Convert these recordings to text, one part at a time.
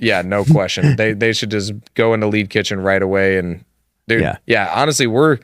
Yeah, no question. They should just go into Lead Kitchen right away. And dude, yeah, honestly, we're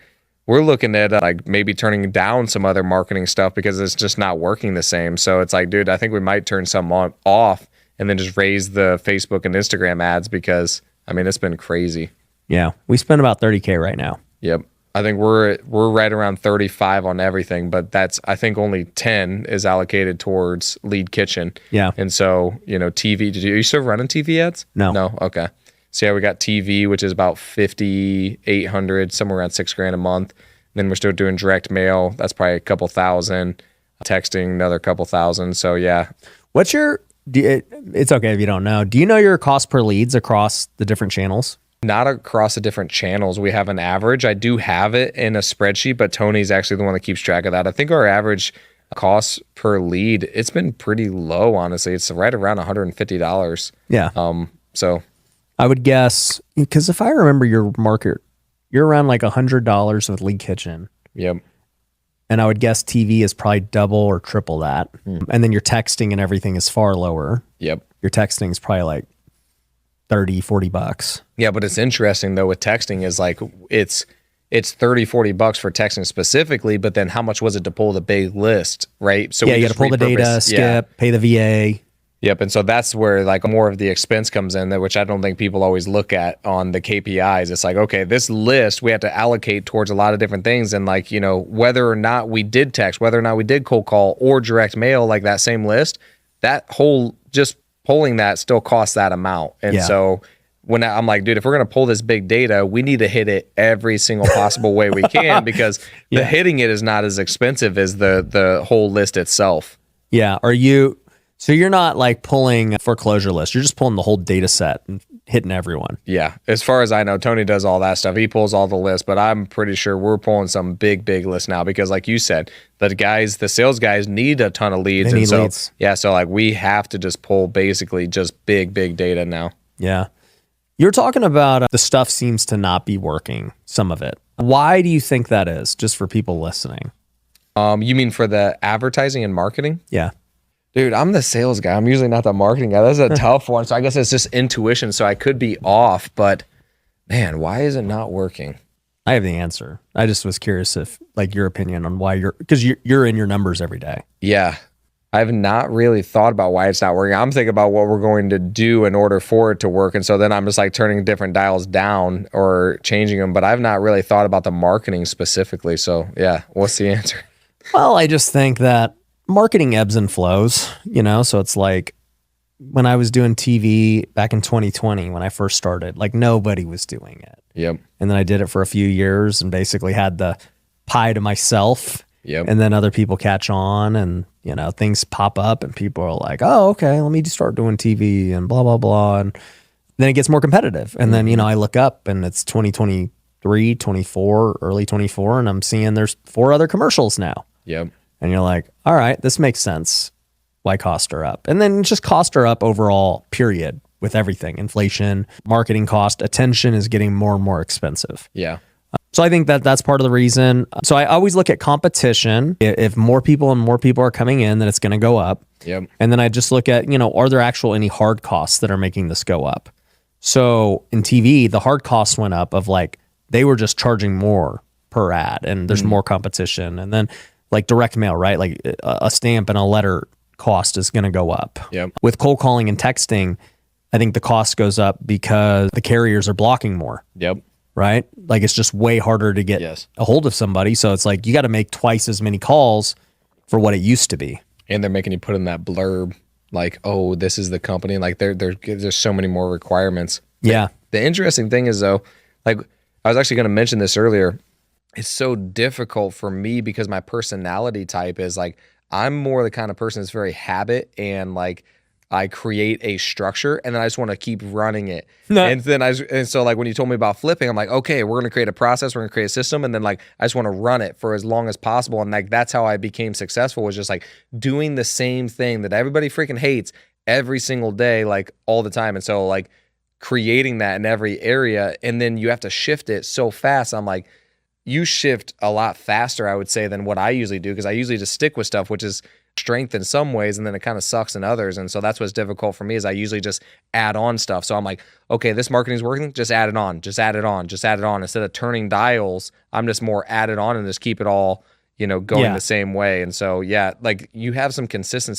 looking at like maybe turning down some other marketing stuff because it's just not working the same. So it's like, dude, I think we might turn some off and then just raise the Facebook and Instagram ads because I mean it's been crazy. Yeah, we spend about $30K right now. Yep. I think we're right around 35 on everything, but that's I think only 10 is allocated towards Lead Kitchen. Yeah. And so, TV, are you still running TV ads? No. Okay. So yeah, we got TV, which is about 5,800, somewhere around $6,000 a month. Then we're still doing direct mail. That's probably a couple thousand. Texting, another couple thousand. So yeah. What's your, it's okay if you don't know. Do you know your cost per leads across the different channels? Not across the different channels. We have an average. I do have it in a spreadsheet, but Tony's actually the one that keeps track of that. I think our average cost per lead, it's been pretty low, honestly. It's right around $150. Yeah. So I would guess, because if I remember your market, you're around like $100 with Lead Kitchen. Yep. And I would guess TV is probably double or triple that. And then your texting and everything is far lower. Yep. Your texting is probably like $30-$40. Yeah, but it's interesting though with texting is like it's $30-$40 for texting specifically, but then how much was it to pull the big list, right? So yeah, you got to pull the data, skip, pay the VA. Yep, and so that's where like more of the expense comes in, which I don't think people always look at on the KPIs. It's like, okay, this list we have to allocate towards a lot of different things, and like whether or not we did text, whether or not we did cold call or direct mail, like that same list, that whole just pulling that still costs that amount. And so when I'm like, dude, if we're going to pull this big data, we need to hit it every single possible way we can because the hitting it is not as expensive as the whole list itself. Yeah. So you're not like pulling foreclosure list. You're just pulling the whole data set and hitting everyone. Yeah. As far as I know, Tony does all that stuff. He pulls all the lists, but I'm pretty sure we're pulling some big lists now because like you said, the sales guys need a ton of leads. They need leads. Yeah. So like we have to just pull basically just big data now. Yeah. You're talking about the stuff seems to not be working, some of it. Why do you think that is, just for people listening? You mean for the advertising and marketing? Yeah. Dude, I'm the sales guy. I'm usually not the marketing guy. That's a tough one. So I guess it's just intuition. So I could be off, but man, why is it not working? I have the answer. I just was curious if like your opinion on why because you're in your numbers every day. Yeah. I've not really thought about why it's not working. I'm thinking about what we're going to do in order for it to work. And so then I'm just like turning different dials down or changing them, but I've not really thought about the marketing specifically. So yeah, what's the answer? Well, I just think that marketing ebbs and flows, so it's like when I was doing TV back in 2020, when I first started, like nobody was doing it. Yep. And then I did it for a few years and basically had the pie to myself. Yep. And then other people catch on and, things pop up and people are like, oh, okay, let me just start doing TV and blah, blah, blah. And then it gets more competitive. And then, I look up and it's 2023, 24, early 24, and I'm seeing there's 4 other commercials now. Yep. And you're like, all right, this makes sense. Why cost her up? And then just cost her up overall, period, with everything. Inflation, marketing cost, attention is getting more and more expensive. Yeah. So I think that's part of the reason. So I always look at competition. If more people are coming in, then it's going to go up. Yep. And then I just look at, are there any hard costs that are making this go up? So in TV, the hard costs went up of like, they were just charging more per ad and there's more competition. And then like direct mail, right? Like a stamp and a letter cost is going to go up. Yep. With cold calling and texting, I think the cost goes up because the carriers are blocking more. Yep. Right? Like it's just way harder to get a hold of somebody. So it's like you got to make twice as many calls for what it used to be. And they're making you put in that blurb like, oh, this is the company. Like there's so many more requirements. Yeah. The interesting thing is though, like I was actually going to mention this earlier. It's so difficult for me because my personality type is like, I'm more the kind of person that's very habit and like I create a structure and then I just want to keep running it. No. And so like when you told me about flipping, I'm like, okay, we're going to create a process, we're going to create a system. And then like, I just want to run it for as long as possible. And like, that's how I became successful, was just like doing the same thing that everybody freaking hates every single day, like all the time. And so like creating that in every area, and then you have to shift it so fast. I'm like, you shift a lot faster, I would say, than what I usually do, because I usually just stick with stuff, which is strength in some ways, and then it kind of sucks in others. And so that's what's difficult for me, is I usually just add on stuff. So I'm like, okay, this marketing's working, just add it on, just add it on, just add it on. Instead of turning dials, I'm just more add it on and just keep it all, going Yeah. the same way. And so, yeah, like you have some consistency